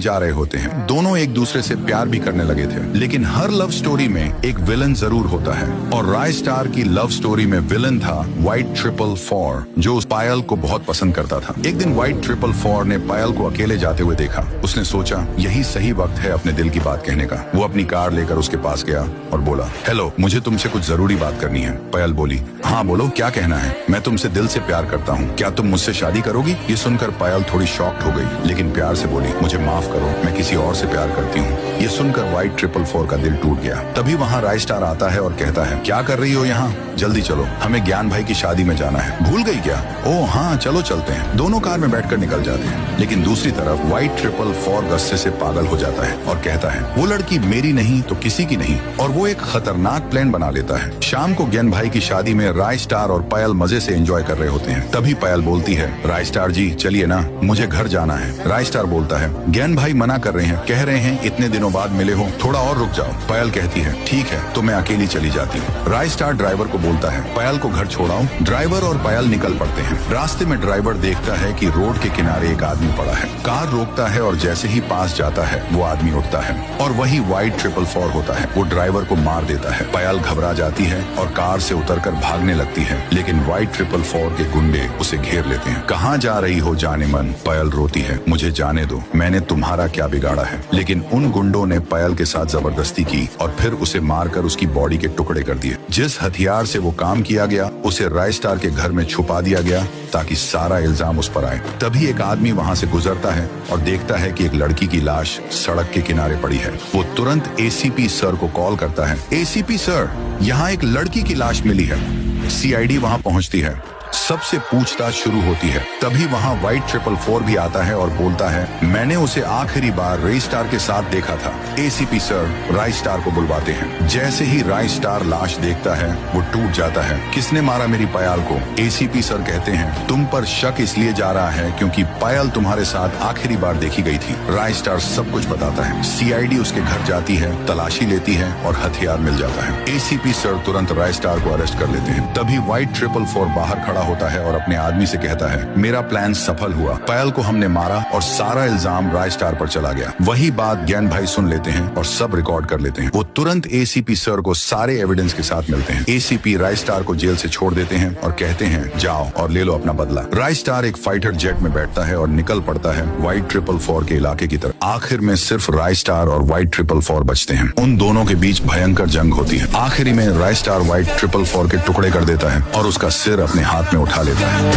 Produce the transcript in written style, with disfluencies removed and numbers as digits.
जा रहे होते हैं। दोनों एक दूसरे से प्यार भी करने लगे थे, लेकिन हर लव स्टोरी में एक विलन जरूर होता है, और राय स्टार की लव स्टोरी में विलन था व्हाइट 444, जो उस पायल को बहुत पसंद करता था। एक दिन व्हाइट 444 ने पायल को अकेले जाते हुए देखा। उसने सोचा यही सही वक्त है अपने दिल की बात कहने का। वो अपनी कार लेकर उसके पास गया और बोला, हेलो, मुझे तुमसे कुछ जरूरी बात करनी है। पायल बोली, हाँ बोलो, क्या कहना है? मैं तुमसे दिल से प्यार करता हूँ, क्या तुम मुझसे शादी करोगी? ये सुनकर पायल थोड़ी शॉक्ड हो गई, लेकिन प्यार से बोली, मुझे माफ करो, मैं किसी और से प्यार करती हूँ। ये सुनकर व्हाइट 444 का दिल टूट गया। तभी वहाँ राय स्टार आता है और कहता है, क्या कर रही हो यहाँ? जल्दी चलो, हमें ज्ञान भाई की शादी में जाना है। भूल गई क्या? ओह हाँ, चलो चलते हैं। दोनों कार में बैठकर निकल जाते हैं, लेकिन दूसरी तरफ व्हाइट 444 गुस्से से पागल हो जाता है और कहता है, वो लड़की मेरी नहीं तो किसी की नहीं, और वो एक खतरनाक प्लान बना लेता है। शाम को ज्ञान भाई की शादी में राय स्टार और पायल मजे से एंजॉय कर रहे होते हैं। तभी पायल बोलती है, राय स्टार जी चलिए ना, मुझे घर जाना है। राय स्टार बोलता है, ज्ञान भाई मना कर रहे हैं, कह रहे हैं इतने दिनों बाद मिले हो, थोड़ा और रुक जाओ। पायल कहती है, ठीक है, तो मैं अकेली चली जाती हूँ। राय स्टार ड्राइवर को बोलता है, पायल को घर छोड़ाऊं। ड्राइवर और पायल निकल पड़ते हैं। रास्ते में ड्राइवर देखता है कि रोड के किनारे एक आदमी पड़ा है। कार रोकता है और जैसे ही पास जाता है वो आदमी उठता है और वही व्हाइट 444 होता है। वो ड्राइवर को मार देता है। पायल घबरा जाती है और कार से उतरकर भागने लगती है, लेकिन व्हाइट 444 के गुंडे उसे घेर लेते हैं। कहाँ जा रही हो जाने मन? पायल रोती है, मुझे जाने दो, मैंने तुम्हारा क्या बिगाड़ा है? लेकिन उन गुंडों ने पायल के साथ जबरदस्ती की और फिर उसे मारकर उसकी बॉडी के टुकड़े कर दिए। जिस हथियार से वो काम किया गया उसे राय स्टार के घर में छुपा दिया गया ताकि सारा इल्जाम उस पर आए। तभी एक आदमी वहाँ से गुजरता है और देखता है कि एक लड़की की लाश सड़क के किनारे पड़ी है। वो तुरंत एसीपी सर को कॉल करता है, एसीपी सर, यहाँ एक लड़की की लाश मिली है। सीआईडी वहाँ पहुँचती है, सबसे पूछताछ शुरू होती है। तभी वहाँ व्हाइट 444 भी आता है और बोलता है, मैंने उसे आखिरी बार राय स्टार के साथ देखा था। एसीपी सर राय स्टार को बुलवाते हैं। जैसे ही राय स्टार लाश देखता है वो टूट जाता है। किसने मारा मेरी पायल को? एसीपी सर कहते हैं, तुम पर शक इसलिए जा रहा है क्योंकि पायल तुम्हारे साथ आखिरी बार देखी गई थी। राय स्टार सब कुछ बताता है। सीआईडी उसके घर जाती है, तलाशी लेती है और हथियार मिल जाता है। एसीपी सर तुरंत राय स्टार को अरेस्ट कर लेते हैं। तभी व्हाइट 444 बाहर खड़ा होता है और अपने आदमी से कहता है, मेरा प्लान सफल हुआ, पायल को हमने मारा और सारा इल्जाम राय स्टार पर चला गया। वही बात ज्ञान भाई सुन लेते हैं और सब रिकॉर्ड कर लेते हैं। वो तुरंत एसीपी सर को सारे एविडेंस के साथ मिलते हैं। एसीपी राय स्टार को जेल से छोड़ देते हैं और कहते हैं, जाओ और ले लो अपना बदला। राय स्टार एक फाइटर जेट में बैठता है और निकल पड़ता है व्हाइट 444 के इलाके की तरफ। आखिर में सिर्फ राय स्टार और व्हाइट 444 बचते हैं। उन दोनों के बीच भयंकर जंग होती है। आखिरी में राय स्टार व्हाइट 444 के टुकड़े कर देता है और उसका सिर अपने हाथ में उठा लेता है।